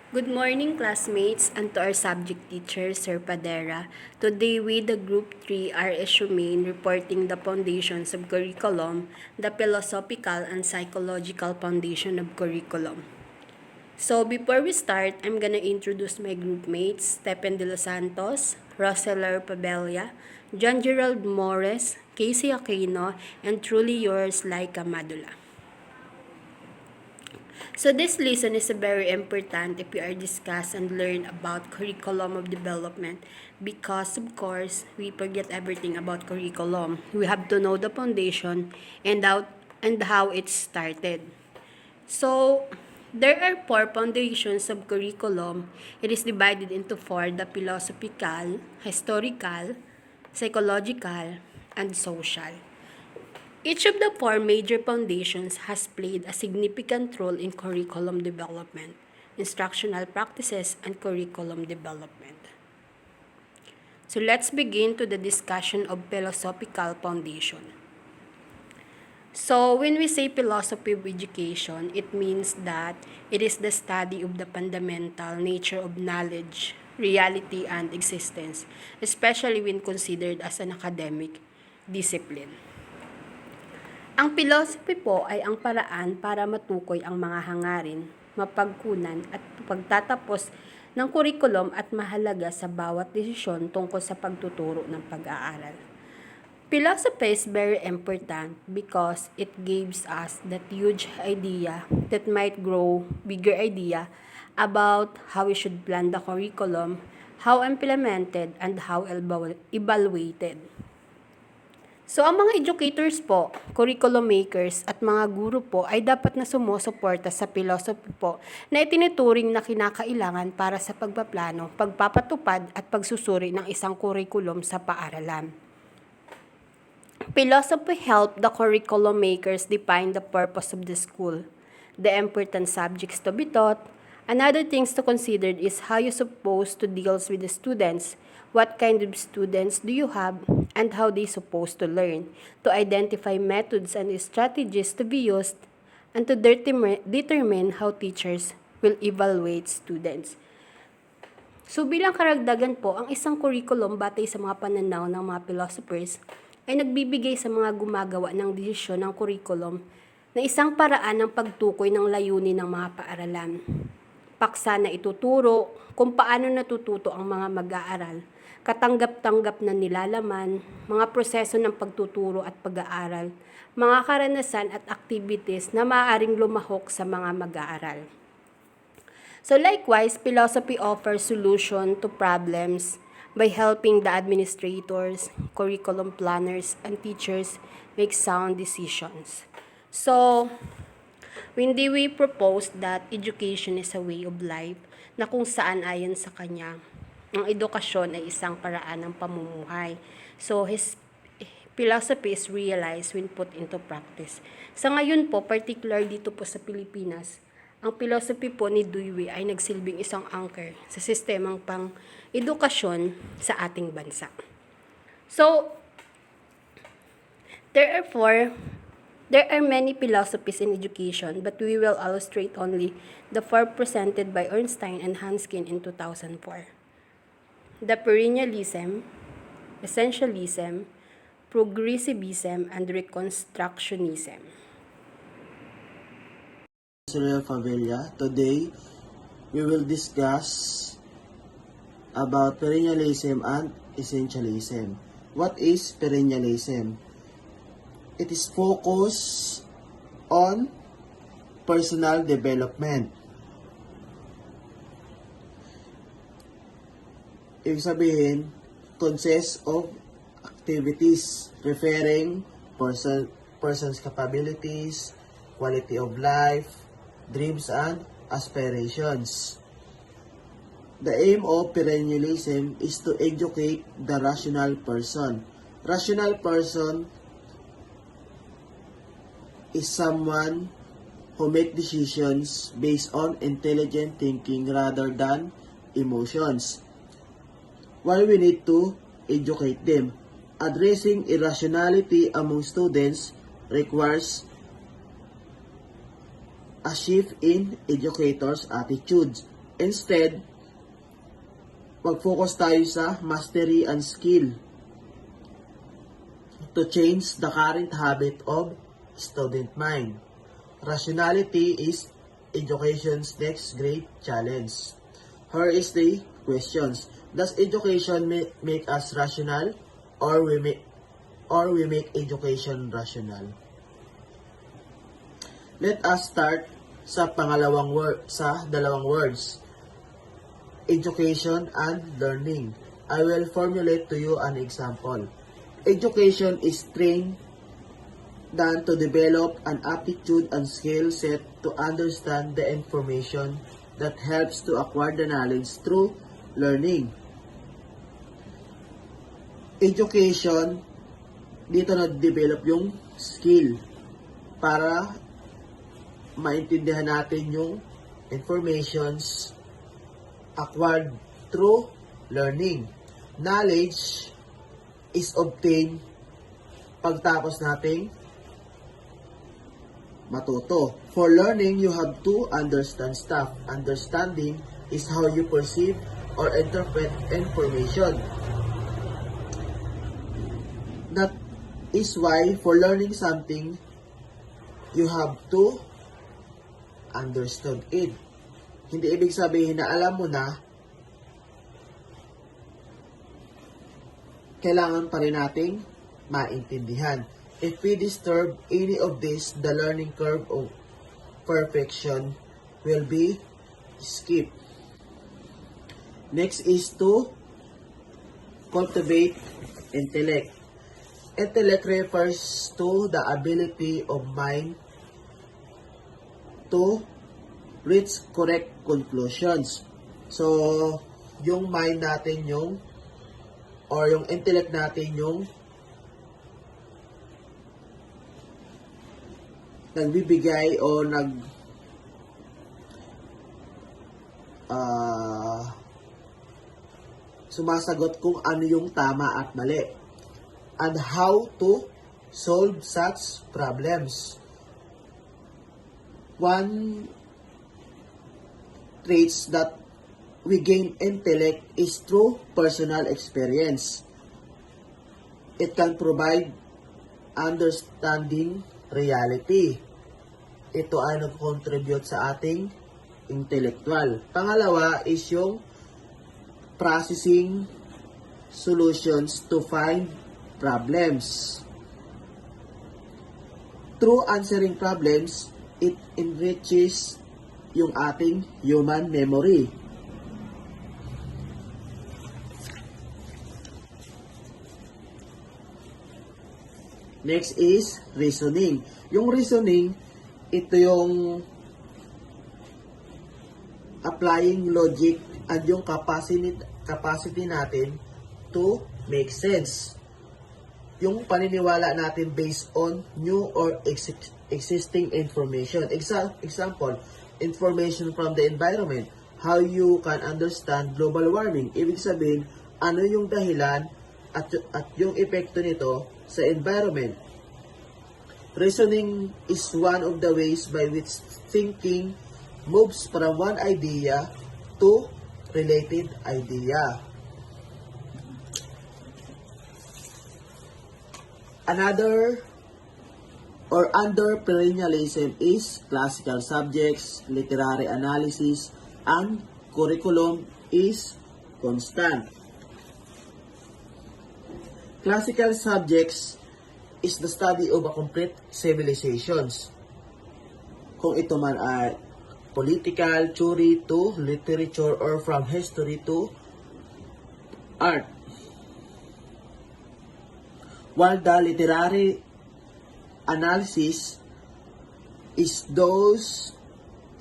Good morning, classmates, and to our subject teacher, Sir Padera. Today, we, the Group 3, are Shumain, reporting the foundations of curriculum, the philosophical and psychological foundation of curriculum. So, before we start, I'm gonna introduce my group mates, Stephen De Los Santos, Roseller Pabella, John Gerald Morris, Casey Aquino, and truly yours, Laika Madula. So this lesson is very important if we are discuss and learn about curriculum of development because of course we forget everything about curriculum. We have to know the foundation and how it started. So there are four foundations of curriculum. It is divided into four: the philosophical, historical, psychological, and social. Each of the four major foundations has played a significant role in curriculum development, instructional practices, and curriculum development. So let's begin to the discussion of philosophical foundation. So when we say philosophy of education, it means that it is the study of the fundamental nature of knowledge, reality, and existence, especially when considered as an academic discipline. Ang philosophy po ay ang paraan para matukoy ang mga hangarin, mapagkunan at pagtatapos ng kurikulum at mahalaga sa bawat desisyon tungkol sa pagtuturo ng pag-aaral. Philosophy is very important because it gives us that huge idea that might grow bigger idea about how we should plan the curriculum, how implemented, and how evaluated. So, ang mga educators po, curriculum makers, at mga guro po ay dapat na sumusuporta sa philosophy po na itinuturing na kinakailangan para sa pagpaplano, pagpapatupad at pagsusuri ng isang curriculum sa paaralan. Philosophy help the curriculum makers define the purpose of the school, the important subjects to be taught. Another things to consider is how you supposed to deal with the students, what kind of students do you have, and how they supposed to learn, to identify methods and strategies to be used, and to determine how teachers will evaluate students. So bilang karagdagan po, ang isang curriculum batay sa mga pananaw ng mga philosophers ay nagbibigay sa mga gumagawa ng desisyon ng curriculum na isang paraan ng pagtukoy ng layunin ng mga paaralan. Paksa na ituturo, kung paano natututo ang mga mag-aaral, katanggap-tanggap na nilalaman, mga proseso ng pagtuturo at pag-aaral, mga karanasan at activities na maaaring lumahok sa mga mag-aaral. So likewise, philosophy offers solution to problems by helping the administrators, curriculum planners, and teachers make sound decisions. So, hindi we propose that education is a way of life na kung saan ayon sa kanya, ang edukasyon ay isang paraan ng pamumuhay. So, his philosophy is realized when put into practice. Sa ngayon po, particular dito po sa Pilipinas, ang philosophy po ni Dewey ay nagsilbing isang anchor sa sistemang pang-edukasyon sa ating bansa. So, there are many philosophies in education, but we will illustrate only the four presented by Ernstein and Hanskin in 2004. The perennialism, essentialism, progressivism, and reconstructionism. Roseller Pabella. Today, we will discuss about perennialism and essentialism. What is perennialism? It is focused on personal development. Ibig sabihin, consists of activities referring person's capabilities, quality of life, dreams and aspirations. The aim of perennialism is to educate the rational person. Rational person is someone who make decisions based on intelligent thinking rather than emotions. Why we need to educate them? Addressing irrationality among students requires a shift in educators' attitudes. Instead, mag-focus tayo sa mastery and skill to change the current habit of student mind. Rationality is education's next great challenge. Here is the questions. Does education make us rational, or we make education rational? Let us start sa dalawang words. Education and learning. I will formulate to you an example. Education is trained to develop an aptitude and skill set to understand the information that helps to acquire the knowledge through learning. Education, dito na-develop yung skill para maintindihan natin yung informations acquired through learning. Knowledge is obtained pagtapos nating matuto. For learning, you have to understand stuff. Understanding is how you perceive or interpret information. That is why for learning something, you have to understand it. Hindi ibig sabihin na alam mo na, kailangan pa rin nating maintindihan. If we disturb any of this, the learning curve of perfection will be skipped. Next is to cultivate intellect. Intellect refers to the ability of mind to reach correct conclusions. So, yung mind natin yung intellect natin yung nagbibigay o sumasagot kung ano yung tama at mali and how to solve such problems. One traits that we gain intellect is through personal experience. It can provide understanding reality. Ito ay nag-contribute sa ating intellectual. Pangalawa is yung processing solutions to find problems. Through answering problems, it enriches yung ating human memory. Next is reasoning. Yung reasoning, ito yung applying logic and yung capacity natin to make sense. Yung paniniwala natin based on new or existing information. Example, information from the environment. How you can understand global warming. Ibig sabihin, ano yung dahilan at yung epekto nito sa environment. Reasoning is one of the ways by which thinking moves from one idea to related idea. Another or under perennialism is classical subjects, literary analysis, and curriculum is constant. Classical subjects is the study of a complete civilizations. Kung ito man ay political, theory to literature, or from history to art. While the literary analysis is those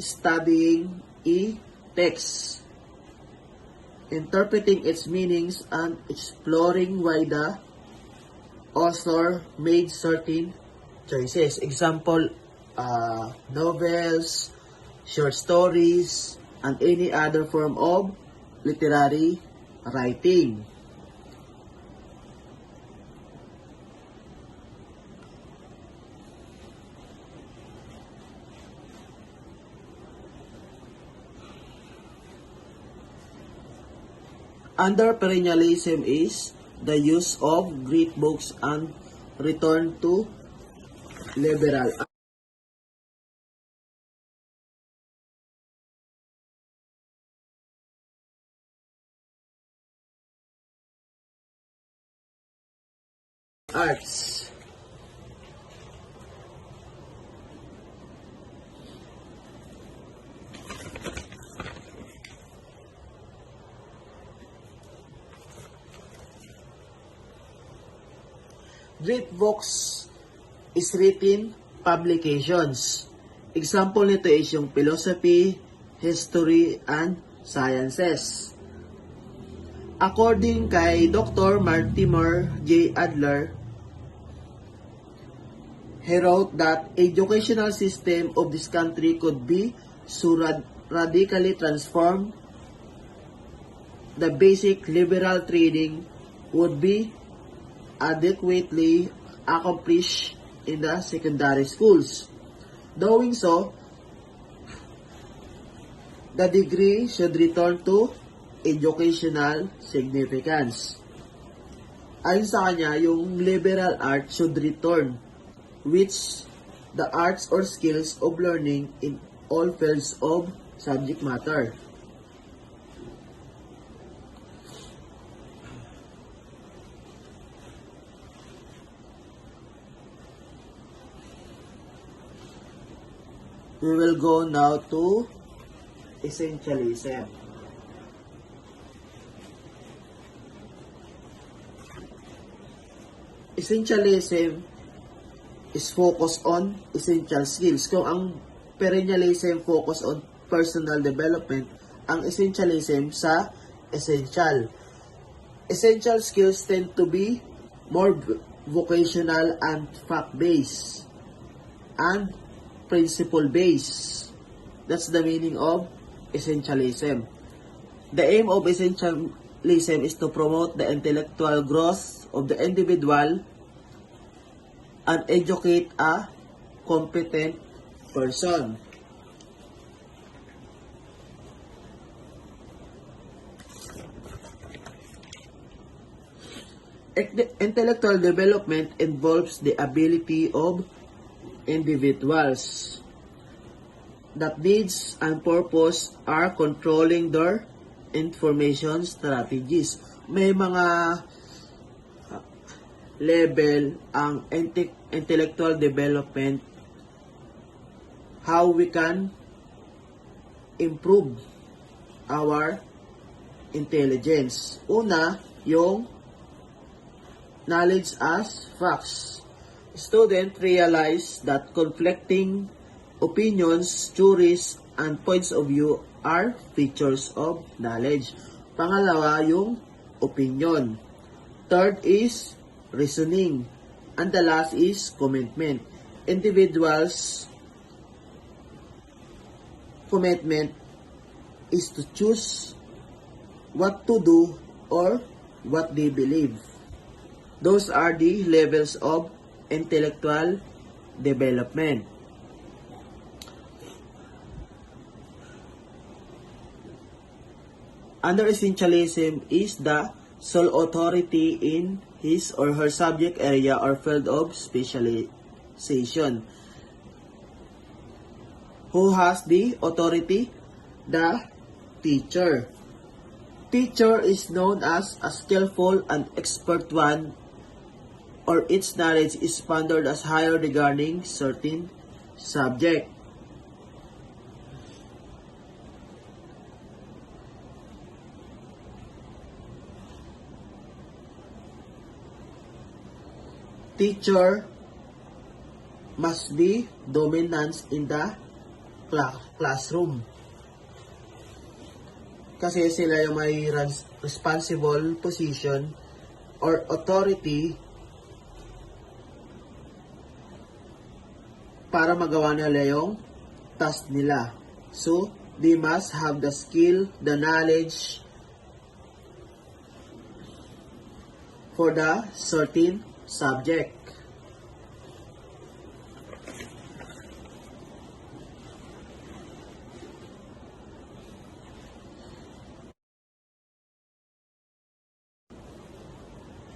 studying a text, interpreting its meanings and exploring why the author made certain choices. Example, novels, short stories, and any other form of literary writing. Under perennialism is the use of great books and return to liberal arts. Great books is written publications. Example nito is yung philosophy, history, and sciences. According kay Dr. Mortimer J. Adler, he wrote that educational system of this country could be so radically transformed, the basic liberal training would be adequately accomplished in the secondary schools. Doing so, the degree should return to educational significance. Ayon sa kanya, yung liberal art should return, which the arts or skills of learning in all fields of subject matter. We will go now to essentialism. Essentialism is focused on essential skills. Kung ang perennialism focus on personal development, ang essentialism sa essential. Essential skills tend to be more vocational and fact-based and principle-based. That's the meaning of essentialism. The aim of essentialism is to promote the intellectual growth of the individual and educate a competent person. Intellectual development involves the ability of individuals that needs and purpose are controlling their information strategies. May mga level ang intellectual development, how we can improve our intelligence. Una, yung knowledge as facts. Students realize that conflicting opinions, theories, and points of view are features of knowledge. Pangalawa, yung opinion. Third is reasoning. And the last is commitment. Individuals' commitment is to choose what to do or what they believe. Those are the levels of intellectual development. Under essentialism is the sole authority in his or her subject area or field of specialization. Who has the authority? The teacher. Teacher is known as a skillful and expert one, or its knowledge is pondered as higher regarding certain subject. Teacher must be dominant in the classroom. Kasi sila yung may responsible position or authority para magawa nila yung task nila. So, they must have the skill, the knowledge for the certain subject.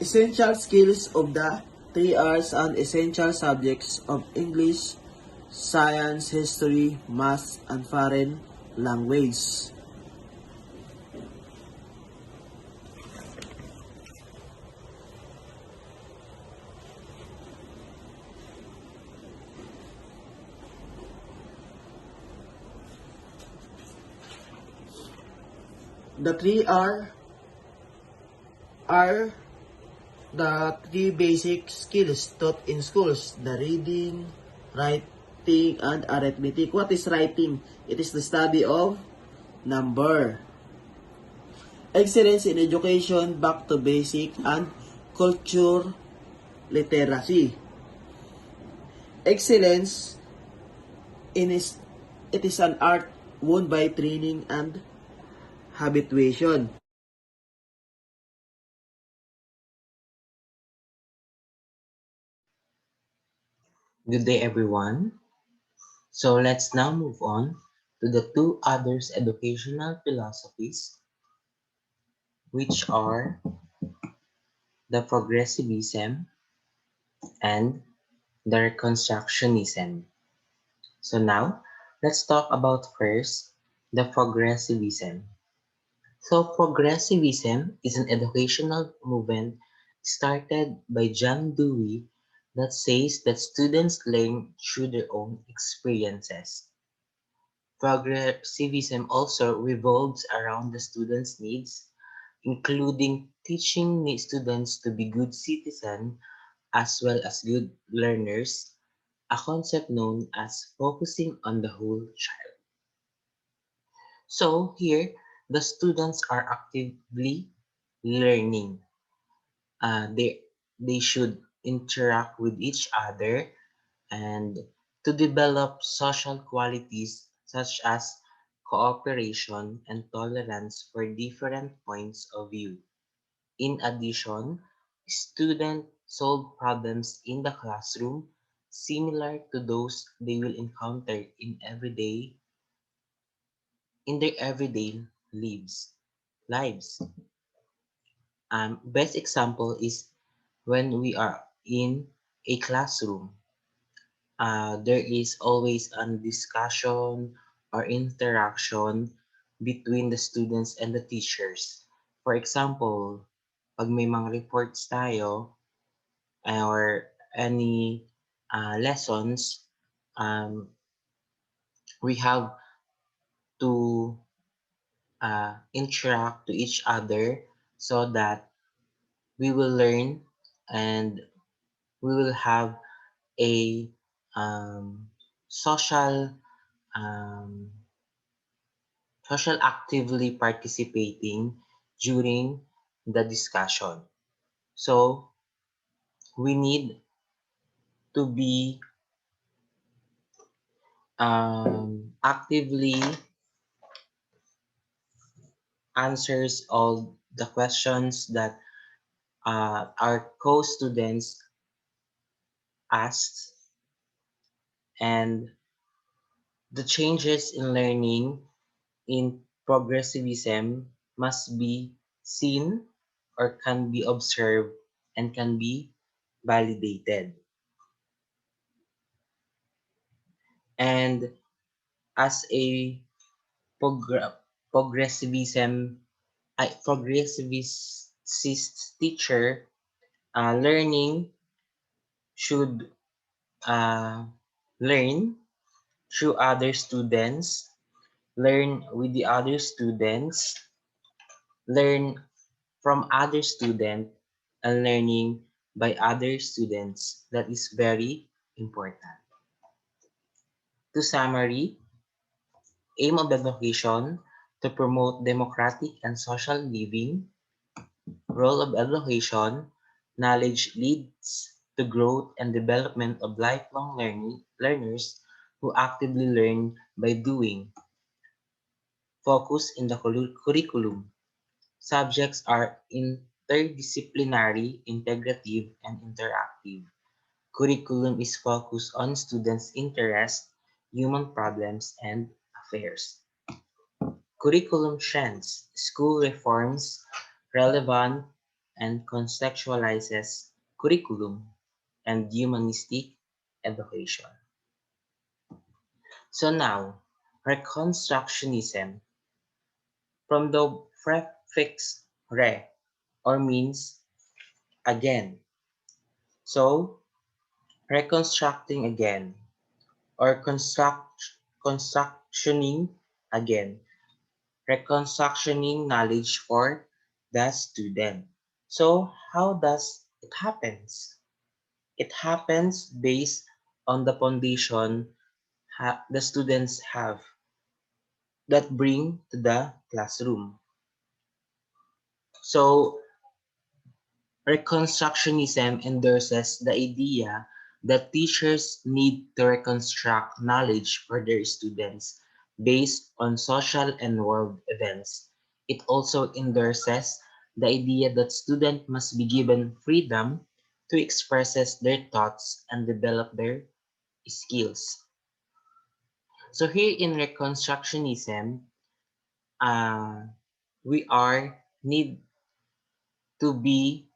Essential skills of the 3 R's and essential subjects of English, Science, History, Math, and Foreign Language. The 3 R are the 3 basic skills taught in schools: the reading, writing, and arithmetic. What is writing? It is the study of number. Excellence in education, back to basic, and culture literacy. Excellence in is it is an art won by training and habituation. Good day, everyone. So let's now move on to the two others educational philosophies, which are the progressivism and the reconstructionism. So now let's talk about first the progressivism. So progressivism is an educational movement started by John Dewey that says that students learn through their own experiences. Progressivism also revolves around the students' needs, including teaching students to be good citizens as well as good learners, a concept known as focusing on the whole child. So here, the students are actively learning. They should interact with each other and to develop social qualities such as cooperation and tolerance for different points of view. In addition, students solve problems in the classroom similar to those they will encounter in their everyday lives. Best example is when we are in a classroom. There is always a discussion or interaction between the students and the teachers. For example, pag may mga reports tayo or any lessons, um, we have to interact to each other so that we will learn and we will have a um, social um, social actively participating during the discussion. So we need to be actively answers all the questions that our co-students asked, and the changes in learning in progressivism must be seen or can be observed and can be validated. And as a progr- progressivism, progressivist teacher, learning should uh, learn through other students, learn with the other students, learn from other students, and learning by other students. That is very important. To summary, aim of education to promote democratic and social living. Role of education, knowledge leads to growth and development of lifelong learners who actively learn by doing. Focus in the curriculum. Subjects are interdisciplinary, integrative, and interactive. Curriculum is focused on students' interests, human problems, and affairs. Curriculum trends, school reforms, relevant and contextualizes curriculum and humanistic education. So now, Reconstructionism, from the prefix re, or means again. So, reconstructing again, or constructioning again, reconstructioning knowledge for the student. So, how does it happens? It happens based on the foundation the students have that bring to the classroom. So, Reconstructionism endorses the idea that teachers need to reconstruct knowledge for their students based on social and world events. It also endorses the idea that students must be given freedom to express their thoughts and develop their skills. So here in Reconstructionism, uh, we are need to be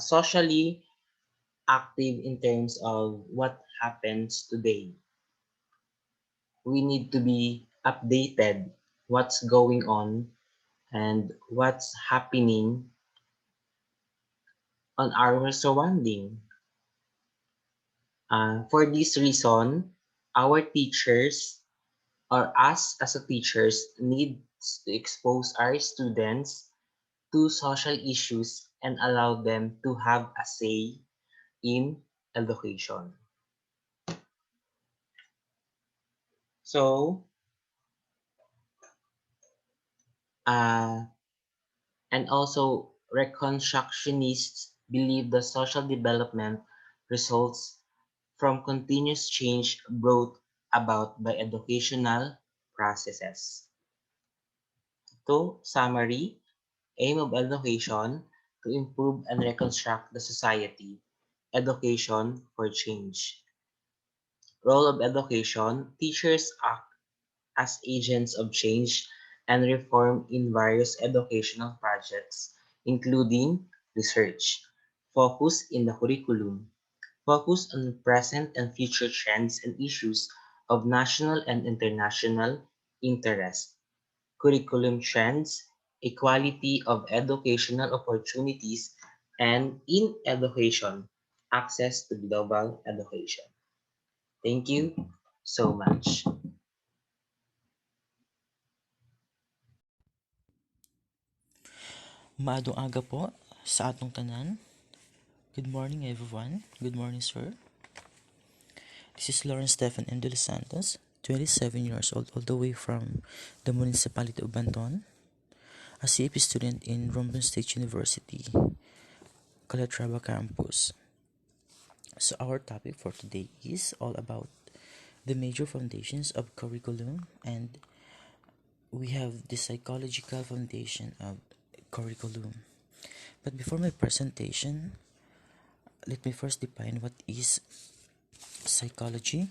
socially active in terms of what happens today. We need to be updated what's going on and what's happening on our surrounding. For this reason, our teachers or us as a teachers needs to expose our students to social issues and allow them to have a say in education. So, uh, and also reconstructionists believe the social development results from continuous change brought about by educational processes. To summary, aim of education to improve and reconstruct the society. Education for change. Role of education, teachers act as agents of change and reform in various educational projects, including research, focus in the curriculum, focus on present and future trends and issues of national and international interest, curriculum trends, equality of educational opportunities, and in education, access to global education. Thank you so much. Maadong aga po sa atong tanan. Good morning everyone. Good morning sir. This is Lawrence Stephen M. De Los Santos, 27 years old, all the way from the municipality of Banton, a CAP student in Rombon State University, Calatrava campus. So our topic for today is all about the major foundations of curriculum, and we have the psychological foundation of curriculum. But before my presentation, let me first define what is psychology.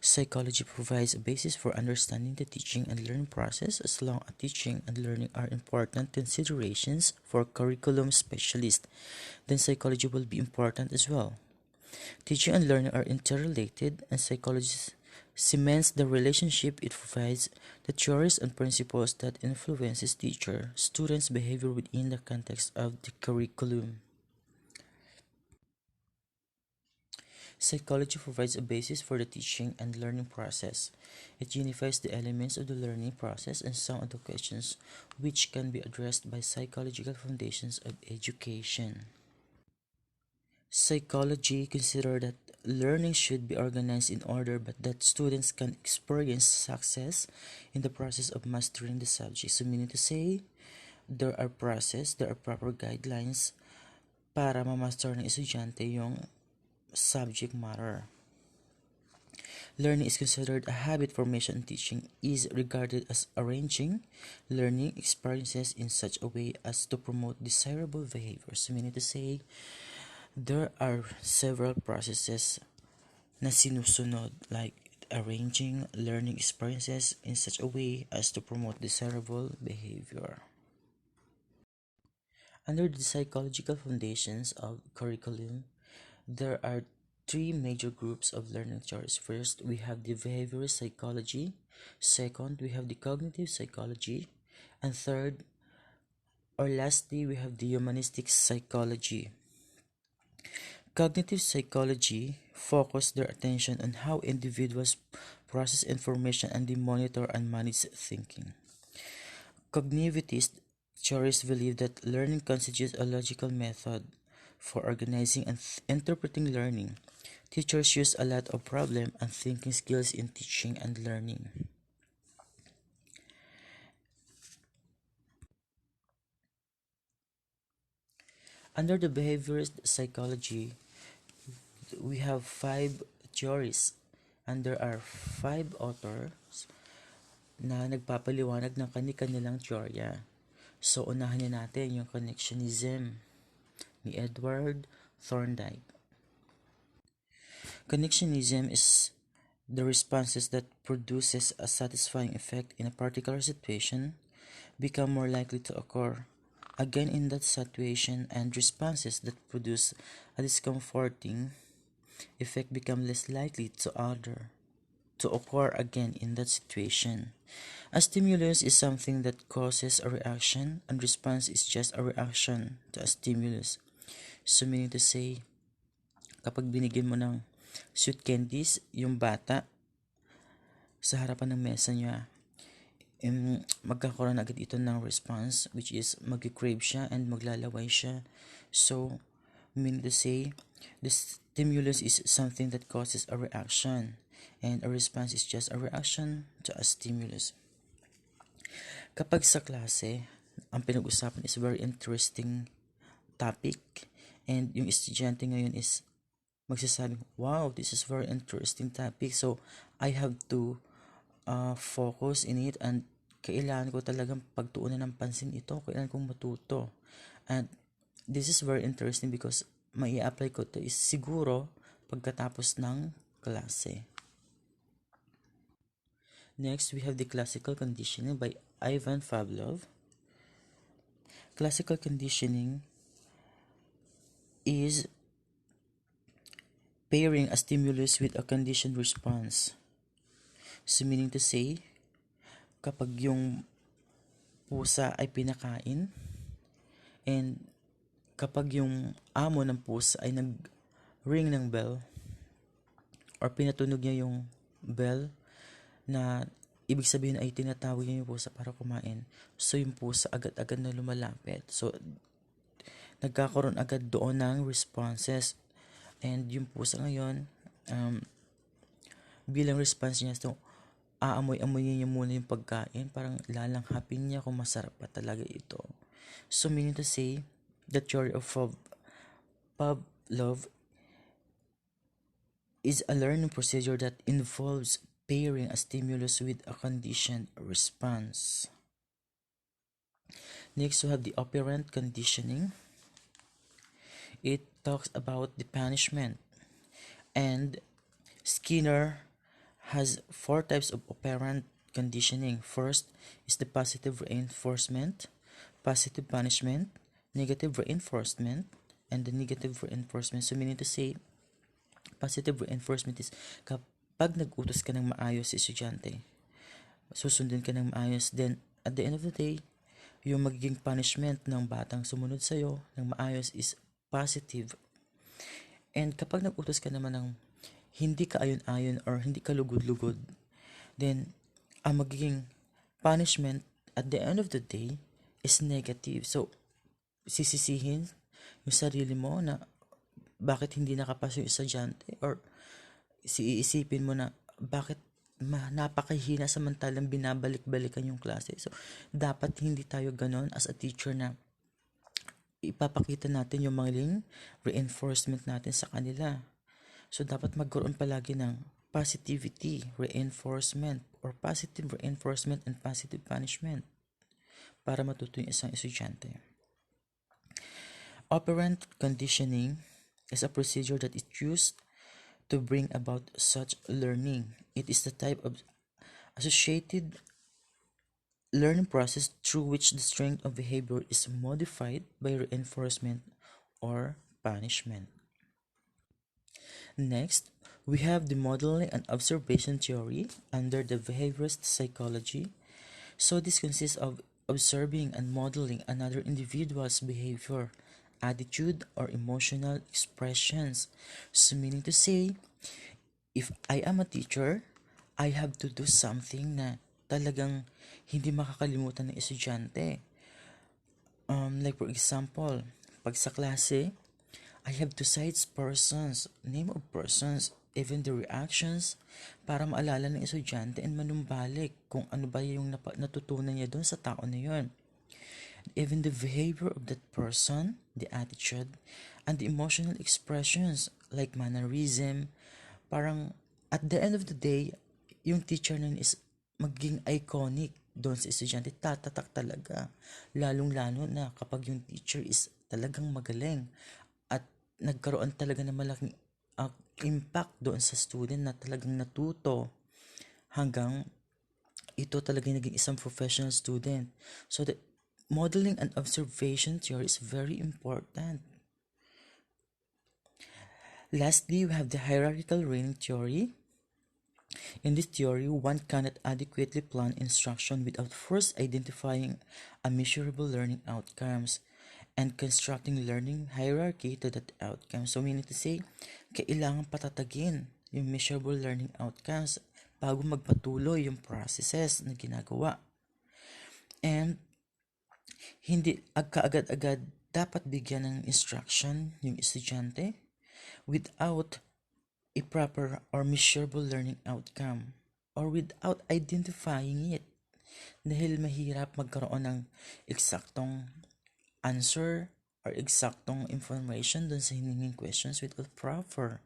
Psychology provides a basis for understanding the teaching and learning process. As long as teaching and learning are important considerations for curriculum specialists, then psychology will be important as well. Teaching and learning are interrelated, and psychology cements the relationship. It provides the theories and principles that influences teacher students' behavior within the context of the curriculum. Psychology provides a basis for the teaching and learning process. It unifies the elements of the learning process and some of the questions which can be addressed by psychological foundations of education. Psychology considers that learning should be organized in order but that students can experience success in the process of mastering the subject. So meaning to say, there are proper guidelines para ma-master ng estudyante yung subject matter. Learning is considered a habit formation, and teaching is regarded as arranging learning experiences in such a way as to promote desirable behaviors. Meaning to say, there are several processes na sinusunod like arranging learning experiences in such a way as to promote desirable behavior. Under the psychological foundations of curriculum, there are three major groups of learning theories. First, we have the behavioral psychology. Second, we have the cognitive psychology. And third, or lastly, we have the humanistic psychology. Cognitive psychology focus their attention on how individuals process information and they monitor and manage thinking. Cognitivist theorists believe that learning constitutes a logical method for organizing and interpreting learning. Teachers use a lot of problem and thinking skills in teaching and learning. Under the behaviorist psychology, we have five theories and there are five authors na nagpapaliwanag ng kani-kanilang teorya. So, unahin natin yung connectionism ni Edward Thorndike. Connectionism is the responses that produces a satisfying effect in a particular situation become more likely to occur again in that situation, and responses that produce a discomforting effect become less likely to occur again in that situation. A stimulus is something that causes a reaction, and response is just a reaction to a stimulus. So meaning to say, kapag binigyan mo ng sweet candies yung bata sa harapan ng mesa niya, magkakaroon agad ito ng response, which is mag-crave siya and maglalaway siya. So meaning to say, the stimulus is something that causes a reaction, and a response is just a reaction to a stimulus. Kapag sa klase, ang pinag-usapan is very interesting topic, and yung estudyante ngayon is magsasabi, wow, this is very interesting topic, so I have to focus in it, and kailangan ko talagang pagtuunan ng pansin ito, kailangan kong matuto. And this is very interesting because mai-apply ko to is siguro pagkatapos ng klase. Next, we have the classical conditioning by Ivan Pavlov. Classical conditioning is pairing a stimulus with a conditioned response. So meaning to say, kapag yung pusa ay pinakain, and kapag yung amo ng pusa ay nag-ring ng bell, or pinatunog niya yung bell, na ibig sabihin ay tinatawag niya yung pusa para kumain. So yung pusa agad-agad na lumalapit. So nagkakaroon agad doon ng responses. And yung pusa ngayon, bilang response niya, so aamoy-amoy niya muna yung pagkain, parang lalanghapin niya kung masarap pa talaga ito. So meaning to say, the theory of Pavlov is a learning procedure that involves pairing a stimulus with a conditioned response. Next, we have the operant conditioning. It talks about the punishment, and Skinner has 4 types of operant conditioning. First is the positive reinforcement, positive punishment, negative reinforcement, and the negative reinforcement. So meaning to say, positive reinforcement is kapag nag-utos ka ng maayos sa estudyante, susundin ka ng maayos, then at the end of the day, yung magiging punishment ng batang sumunod sa'yo ng maayos is positive. And kapag nag-utos ka naman ng hindi ka ayon-ayon or hindi ka lugod-lugod, then ang magiging punishment at the end of the day is negative. So, sisisihin yung sarili mo na bakit hindi nakapasa yung estudyante, or iisipin mo na bakit napakahina samantalang binabalik-balikan yung klase. So, dapat hindi tayo ganon as a teacher na ipapakita natin yung mga reinforcement natin sa kanila. So, dapat magkaroon palagi ng positivity, reinforcement, or positive reinforcement and positive punishment para matuto yung isang estudyante. Operant conditioning is a procedure that is used to bring about such learning. It is the type of associated learning process through which the strength of behavior is modified by reinforcement or punishment. Next, we have the modeling and observation theory under the behaviorist psychology. So this consists of observing and modeling another individual's behavior, attitude, or emotional expressions. So meaning to say, if I am a teacher, I have to do something na talagang hindi makakalimutan ng estudyante. Like for example, pag sa klase, I have to cite persons, name of persons, even the reactions para maalala ng estudyante and manumbalik kung ano ba yung natutunan niya doon sa tao na yun. Even the behavior of that person, the attitude, and the emotional expressions like mannerism, parang at the end of the day, yung teacher nun is maging iconic doon sa estudyante. Tatatak talaga. Lalong-lalo na kapag yung teacher is talagang magaling at nagkaroon talaga ng malaking impact doon sa student na talagang natuto hanggang ito talaga naging isang professional student. So the modeling and observation theory is very important. Lastly, we have the hierarchical learning theory. In this theory, one cannot adequately plan instruction without first identifying a measurable learning outcomes and constructing learning hierarchy to that outcome. So meaning to say, kailangan patatagin yung measurable learning outcomes bago magpatuloy yung processes na ginagawa. And hindi kaagad-agad dapat bigyan ng instruction yung estudyante without a proper or measurable learning outcome or without identifying it. Dahil mahirap magkaroon ng eksaktong answer or eksaktong information dun sa hiningin questions without proper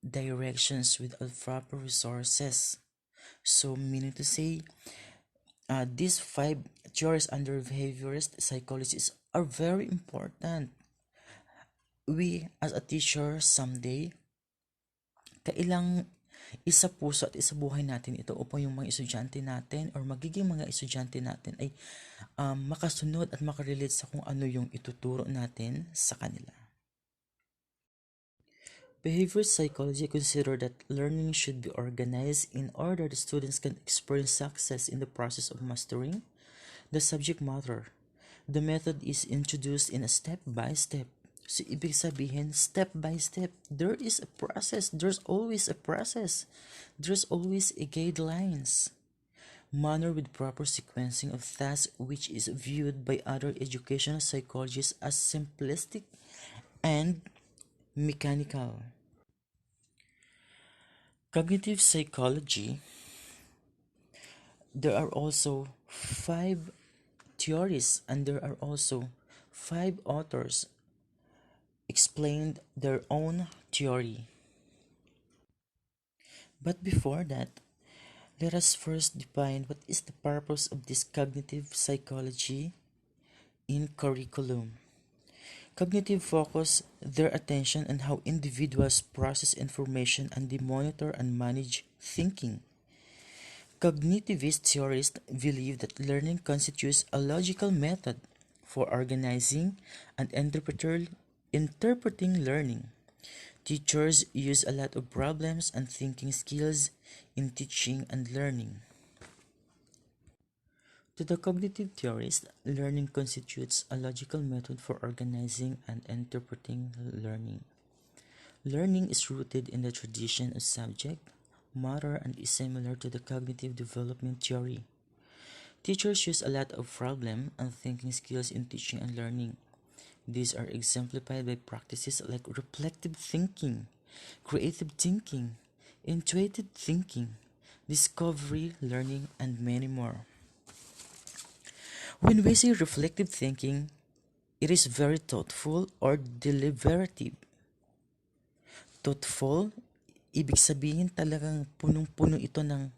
directions, without proper resources. So meaning to say, these 5 theories under behaviorist psychologists are very important. We as a teacher someday, kailang isa puso at isa buhay natin ito upang yung mga estudyante natin or magiging mga estudyante natin ay makasunod at makarelate sa kung ano yung ituturo natin sa kanila. Behavior psychology consider that learning should be organized in order the students can experience success in the process of mastering the subject matter. The method is introduced in a step-by-step. So, ibig sabihin, step by step, there is a process. There's always a process. There's always a guidelines. Manner with proper sequencing of tasks which is viewed by other educational psychologists as simplistic and mechanical. Cognitive psychology, there are also 5 theories and there are also 5 authors explained their own theory. But before that, let us first define what is the purpose of this cognitive psychology in curriculum. Cognitive focus their attention on how individuals process information and they monitor and manage thinking. Cognitivist theorists believe that learning constitutes a logical method for organizing and interpreting learning. Teachers use a lot of problems and thinking skills in teaching and learning. To the cognitive theorists, learning constitutes a logical method for organizing and interpreting learning. Learning is rooted in the tradition of subject, matter, and is similar to the cognitive development theory. Teachers use a lot of problem and thinking skills in teaching and learning. These are exemplified by practices like reflective thinking, creative thinking, intuitive thinking, discovery learning, and many more. When we say reflective thinking, it is very thoughtful or deliberative. Thoughtful, ibig sabihin talagang punong-puno ito ng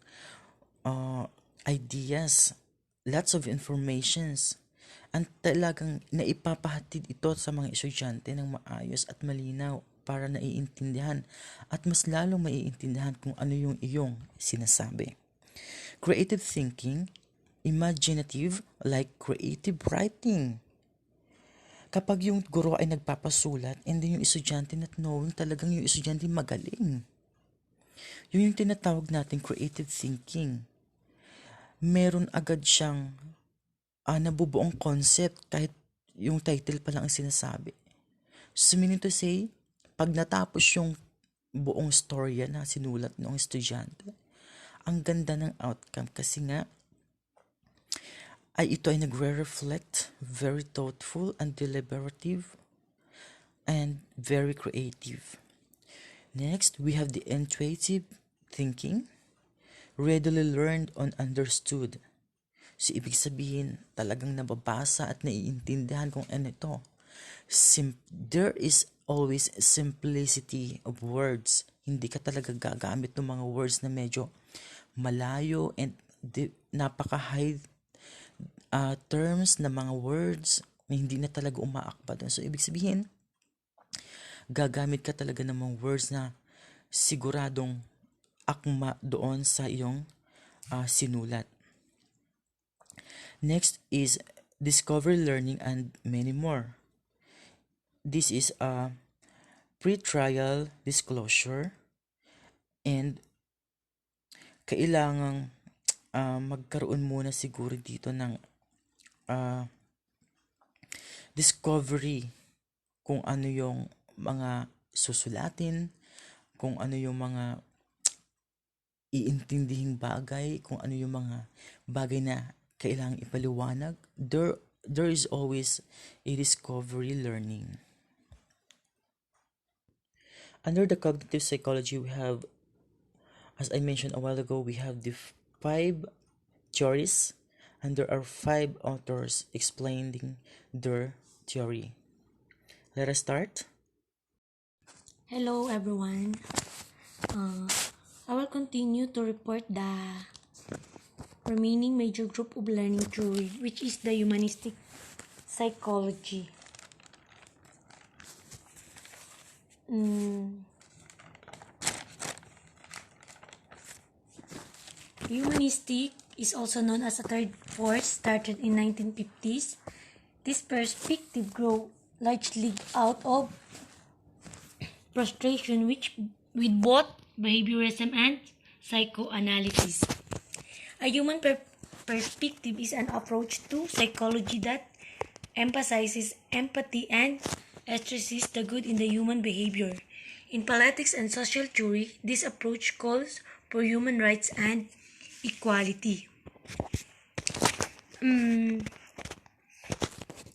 ideas, lots of informations, and talagang naipapahatid ito sa mga estudyante ng maayos at malinaw para naiintindihan at mas lalong maiintindihan kung ano yung iyong sinasabi. Creative thinking, imaginative like creative writing. Kapag yung guro ay nagpapasulat and then yung estudyante not knowing talagang yung estudyante magaling. Yun yung tinatawag natin creative thinking. Meron agad siyang nabubuong concept kahit yung title pa lang ang sinasabi. So meaning to say, pag natapos yung buong storya na sinulat ng estudyante, ang ganda ng outcome kasi nga ito ay nagre-reflect, very thoughtful and deliberative, and very creative. Next, we have the intuitive thinking, readily learned and understood. So, ibig sabihin, talagang nababasa at naiintindihan kung ano ito. There is always simplicity of words. Hindi ka talaga gagamit ng mga words na medyo malayo and napaka-high terms na mga words na hindi na talaga umaakba doon. So, ibig sabihin, gagamit ka talaga ng mga words na siguradong akma doon sa iyong sinulat. Next is discovery learning and many more. This is a pre-trial disclosure and kailangang magkaroon muna siguro dito ng discovery kung ano yung mga susulatin, kung ano yung mga iintindihing bagay, kung ano yung mga bagay na kailangang ipaliwanag. There is always a discovery learning. Under the cognitive psychology, we have, as I mentioned a while ago, we have the 5 theories, and there are 5 authors explaining their theory. Let us start. Hello everyone. I will continue to report the remaining major group of learning theory, which is the humanistic psychology. Humanistic is also known as a third force, started in 1950s. This perspective grew largely out of frustration with both behaviorism and psychoanalysis. A human perspective is an approach to psychology that emphasizes empathy and stresses the good in the human behavior. In politics and social theory, this approach calls for human rights and equality.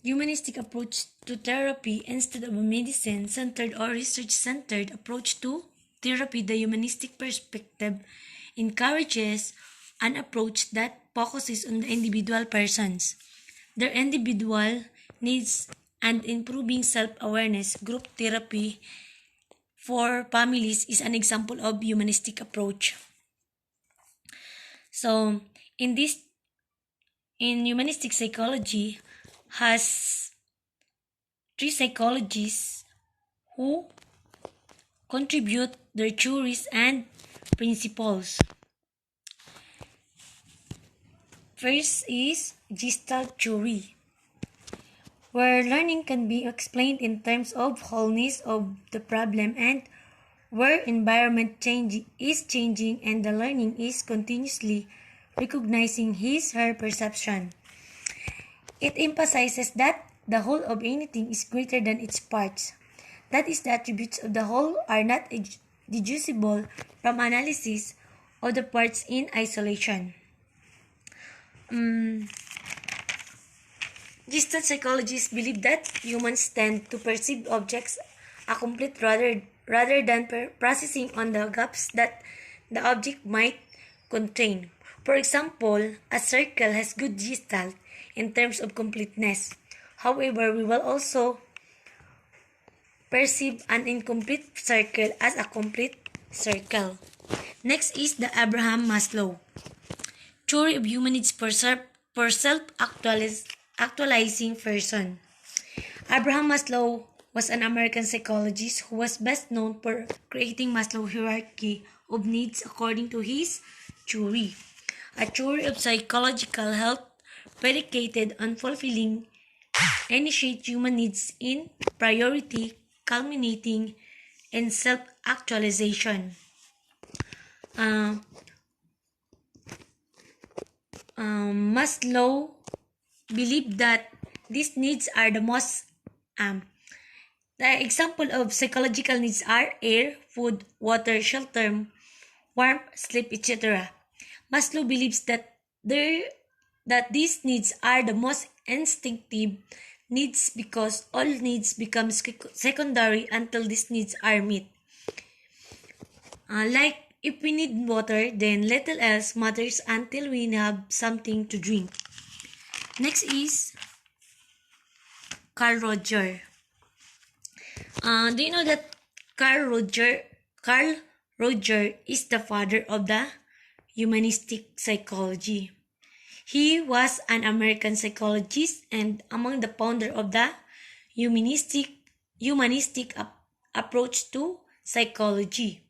Humanistic approach to therapy instead of a medicine-centered or research-centered approach to therapy, the humanistic perspective encourages an approach that focuses on the individual persons, their individual needs, and improving self-awareness. Group therapy for families is an example of humanistic approach. So, in humanistic psychology has 3 psychologists who contribute their theories and principles. First is Gestalt theory, where learning can be explained in terms of wholeness of the problem and where environment is changing and the learning is continuously recognizing his/her perception. It emphasizes that the whole of anything is greater than its parts. That is, the attributes of the whole are not deducible from analysis of the parts in isolation. Gestalt psychologists believe that humans tend to perceive objects as complete rather than processing on the gaps that the object might contain. For example, a circle has good gestalt in terms of completeness. However, we will also perceive an incomplete circle as a complete circle. Next is the Abraham Maslow theory of human needs for self-actualizing person. Abraham Maslow was an American psychologist who was best known for creating Maslow's hierarchy of needs according to his theory. a theory of psychological health predicated on fulfilling initiate human needs in priority, culminating in self-actualization. Uh, Maslow believed that these needs are the example of psychological needs are air, food, water, shelter, warmth, sleep, etc. Maslow believes that these needs are the most instinctive needs because all needs become secondary until these needs are met. Like if we need water, then little else matters until we have something to drink. Next is Carl Roger. Do you know that Carl Roger is the father of the humanistic psychology? He was an American psychologist and among the founder of the humanistic approach to psychology.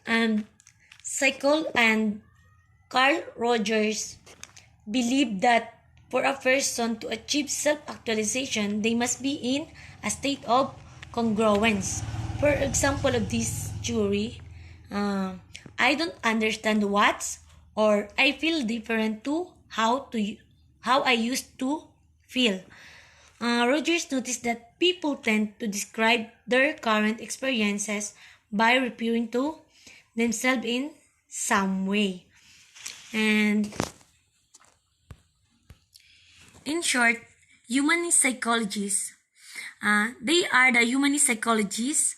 And Carl Rogers believed that for a person to achieve self-actualization, they must be in a state of congruence. For example of this theory, I don't understand what, or I feel different to how I used to feel. Rogers noticed that people tend to describe their current experiences by referring to themselves in some way. And in short, humanist psychologists, they are the humanist psychologists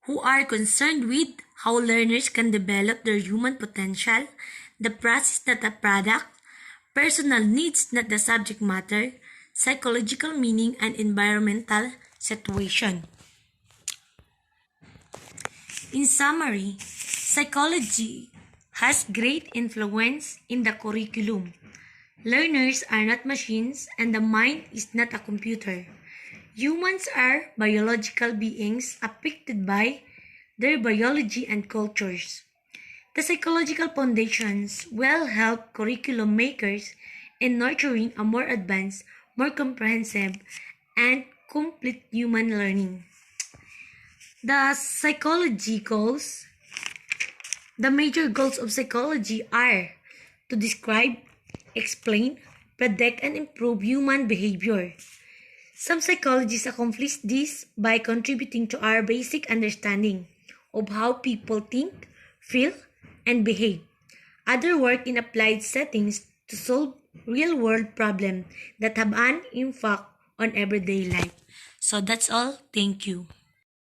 who are concerned with how learners can develop their human potential, the process not a product, personal needs not the subject matter, psychological meaning, and environmental situation. In summary, psychology has great influence in the curriculum. Learners are not machines and the mind is not a computer. Humans are biological beings affected by their biology and cultures. The psychological foundations will help curriculum makers in nurturing a more advanced, more comprehensive, and complete human learning. The major goals of psychology are to describe, explain, predict, and improve human behavior. Some psychologists accomplish this by contributing to our basic understanding of how people think, feel, and behave. Others work in applied settings to solve real-world problems that have an impact on everyday life. So that's all. Thank you.